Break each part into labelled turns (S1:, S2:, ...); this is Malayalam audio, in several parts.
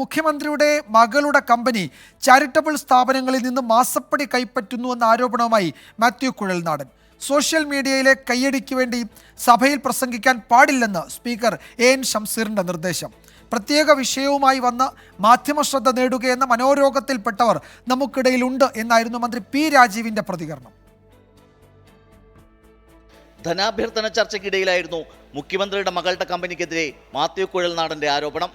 S1: മുഖ്യമന്ത്രിയുടെ മകളുടെ കമ്പനി ചാരിറ്റബിൾ സ്ഥാപനങ്ങളിൽ നിന്ന് മാസപ്പടി കൈപ്പറ്റുന്നുവെന്ന ആരോപണവുമായി മാത്യു കുഴൽനാടൻ. സോഷ്യൽ മീഡിയയിലെ കയ്യടിക്ക് വേണ്ടി സഭയിൽ പ്രസംഗിക്കാൻ പാടില്ലെന്ന് സ്പീക്കർ എൻ ഷംസീറിന്റെ നിർദ്ദേശം. പ്രത്യേക വിഷയവുമായി വന്ന് മാധ്യമശ്രദ്ധ നേടുകയെന്ന മനോരോഗത്തിൽപ്പെട്ടവർ നമുക്കിടയിലുണ്ട് എന്നായിരുന്നു മന്ത്രി പി രാജീവിന്റെ പ്രതികരണം.
S2: ധനാഭ്യർത്ഥന ചർച്ചയ്ക്കിടയിലായിരുന്നു മുഖ്യമന്ത്രിയുടെ മകളുടെ കമ്പനിക്കെതിരെ മാത്യു കുഴൽനാടന്റെ ആരോപണം.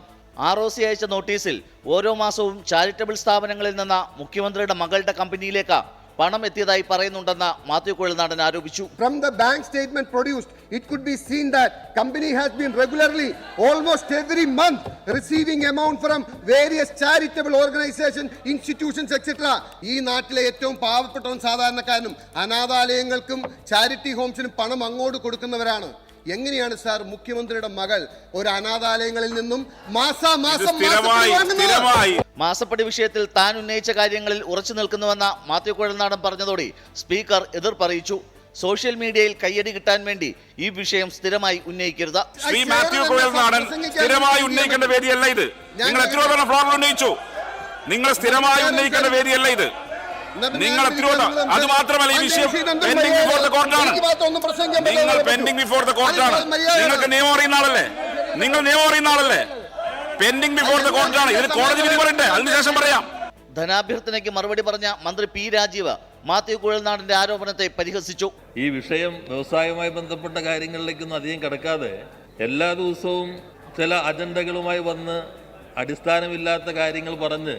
S2: ROC അയച്ച നോട്ടീസിൽ ഓരോ മാസവും ചാരിറ്റബിൾ സ്ഥാപനങ്ങളിൽ നിന്ന് മുഖ്യമന്ത്രിയുടെ മകളുടെ കമ്പനിയിലേക്ക് പണം എത്തിയതായി പറയുന്നുണ്ടെന്ന് മാത്യു കുഴൽനാടൻ ആരോപിച്ചു.
S3: From the bank statement produced, it could be seen that company has been regularly, almost every month, receiving amount from various charitable organizations, institutions, etc. ഈ നാട്ടിലെ ഏറ്റവും പാവപ്പെട്ടവൻ സാധാരണക്കാരനും അനാഥാലയങ്ങൾക്കും ചാരിറ്റി ഹോംസിനും പണം അങ്ങോട്ട് കൊടുക്കുന്നവരാണ്. എങ്ങനെയാണ് സാർ മുഖ്യമന്ത്രിയുടെ മകൾ ഒരു അനാഥാലയങ്ങളിൽ നിന്നും
S2: മാസപ്പടി വിഷയത്തിൽ താൻ ഉന്നയിച്ച കാര്യങ്ങളിൽ ഉറച്ചു നിൽക്കുന്നുവെന്ന മാത്യു കുഴൽനാടൻ പറഞ്ഞതോടെ സ്പീക്കർ എതിർപ്പറിയിച്ചു. സോഷ്യൽ മീഡിയയിൽ കയ്യടി കിട്ടാൻ വേണ്ടി ഈ വിഷയം സ്ഥിരമായി ഉന്നയിക്കരുത്.
S4: ശ്രീ മാത്യു കുഴൽനാടൻ സ്ഥിരമായി ഉന്നയിക്കേണ്ട വേദിയല്ല ഇത്. നിങ്ങൾ എത്രയോ തവണ ഫ്ലോറിൽ ഉന്നയിച്ചു. നിങ്ങൾ സ്ഥിരമായി ഉന്നയിക്കേണ്ട വേദിയല്ല ഇത്. നിങ്ങൾ അത് മാത്രമല്ല, ഈ വിഷയം പെൻഡിംഗ് ബിഫോർ ദ കോർട്ടാണ്. നിങ്ങൾ പെൻഡിംഗ് ബിഫോർ ദ കോർട്ടാണ്. നിങ്ങൾക്ക് നിയമം അറിയുന്ന ആളല്ലേ? നിങ്ങൾ നിയമം അറിയുന്ന ആളല്ലേ? പെൻഡിംഗ് ബിഫോർ ദ കോർട്ടാണ്. ഇതിന് കോടതി വിധി പറയട്ടെ, അതിനുശേഷം പറയാം.
S2: ധനാഭ്യർത്ഥനയ്ക്ക് മറുപടി പറഞ്ഞ മന്ത്രി പി രാജീവ് മാത്യു കുഴൽനാടന്റെ ആരോപണത്തെ പരിഹസിച്ചു.
S5: ഈ വിഷയം വ്യവസായവുമായി ബന്ധപ്പെട്ട കാര്യങ്ങളിലേക്കൊന്നും അധികം കടക്കാതെ എല്ലാ ദിവസവും ചില അജണ്ടകളുമായി വന്ന് അടിസ്ഥാനമില്ലാത്ത കാര്യങ്ങൾ പറഞ്ഞ്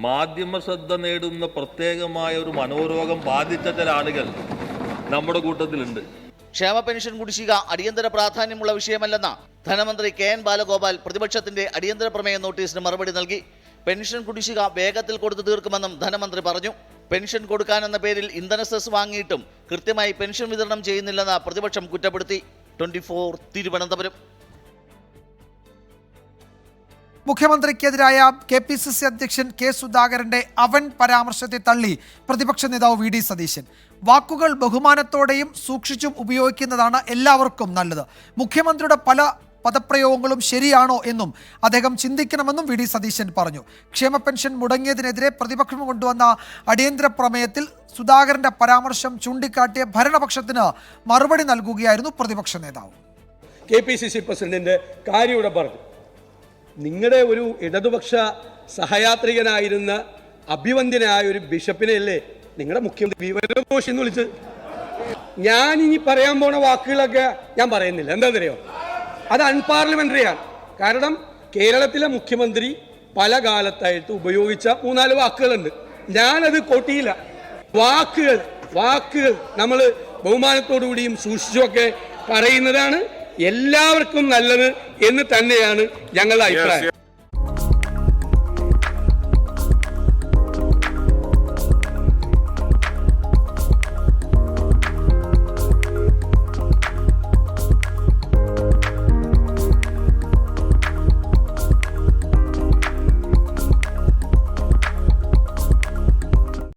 S5: മാധ്യമ ശ്രദ്ധ നേടുന്ന പ്രത്യേകമായ ഒരു മനോരോഗം ബാധിച്ച ചില ആളുകൾ നമ്മുടെ കൂട്ടത്തിലുണ്ട്.
S2: ക്ഷേമ പെൻഷൻ കുടിശ്ശിക അടിയന്തര പ്രാധാന്യമുള്ള വിഷയമല്ലെന്ന ധനമന്ത്രി KN ബാലഗോപാൽ പ്രതിപക്ഷത്തിന്റെ അടിയന്തര പ്രമേയ നോട്ടീസിന് മറുപടി നൽകി. പെൻഷൻ കുടിശ്ശിക വേഗത്തിൽ കൊടുത്തു തീർക്കുമെന്നും ധനമന്ത്രി പറഞ്ഞു. പെൻഷൻ കൊടുക്കാനെന്ന പേരിൽ ഇന്ധന സെസ് വാങ്ങിയിട്ടും കൃത്യമായി പെൻഷൻ വിതരണം ചെയ്യുന്നില്ലെന്ന് പ്രതിപക്ഷം കുറ്റപ്പെടുത്തി. 24 തിരുവനന്തപുരം.
S1: മുഖ്യമന്ത്രിക്കെതിരായ KPCC അധ്യക്ഷൻ K സുധാകരന്റെ അവൻ പരാമർശത്തെ തള്ളി പ്രതിപക്ഷ നേതാവ് VD സതീശൻ. വാക്കുകൾ ബഹുമാനത്തോടെയും സൂക്ഷിച്ചും ഉപയോഗിക്കുന്നതാണ് എല്ലാവർക്കും നല്ലത്. മുഖ്യമന്ത്രിയുടെ പല പദപ്രയോഗങ്ങളും ശരിയാണോ എന്നും അദ്ദേഹം ചിന്തിക്കണമെന്നും VD സതീശൻ പറഞ്ഞു. ക്ഷേമ പെൻഷൻ മുടങ്ങിയതിനെതിരെ പ്രതിപക്ഷം കൊണ്ടുവന്ന അടിയന്തര പ്രമേയത്തിൽ സുധാകരന്റെ പരാമർശം ചൂണ്ടിക്കാട്ടിയ ഭരണപക്ഷത്തിന് മറുപടി നൽകുകയായിരുന്നു പ്രതിപക്ഷ നേതാവ്.
S6: KPCC പ്രസിഡന്റിന്റെ കാര്യം പറഞ്ഞു. നിങ്ങളുടെ ഒരു ഇടതുപക്ഷ സഹയാത്രികനായിരുന്ന അഭിവന്ദ്യനായ ഒരു ബിഷപ്പിനെയല്ലേ നിങ്ങളുടെ മുഖ്യമന്ത്രി വിവരദോഷി എന്ന് വിളിച്ച്? ഞാൻ ഇനി പറയാൻ പോണ വാക്കുകളൊക്കെ ഞാൻ പറയുന്നില്ല. എന്താണെന്നറിയോ? അത് അൺപാർലമെന്ററിയാണ്. കാരണം കേരളത്തിലെ മുഖ്യമന്ത്രി പല കാലത്തായിട്ട് ഉപയോഗിച്ച 3-4 വാക്കുകളുണ്ട്. ഞാനത് കോട്ടിയില്ല. വാക്കുകൾ നമ്മൾ ബഹുമാനത്തോടുകൂടിയും സൂക്ഷിച്ചുമൊക്കെ പറയുന്നതാണ് എല്ലാവർക്കും നല്ലത് എന്ന് തന്നെയാണ് ഞങ്ങളുടെ അഭിപ്രായം.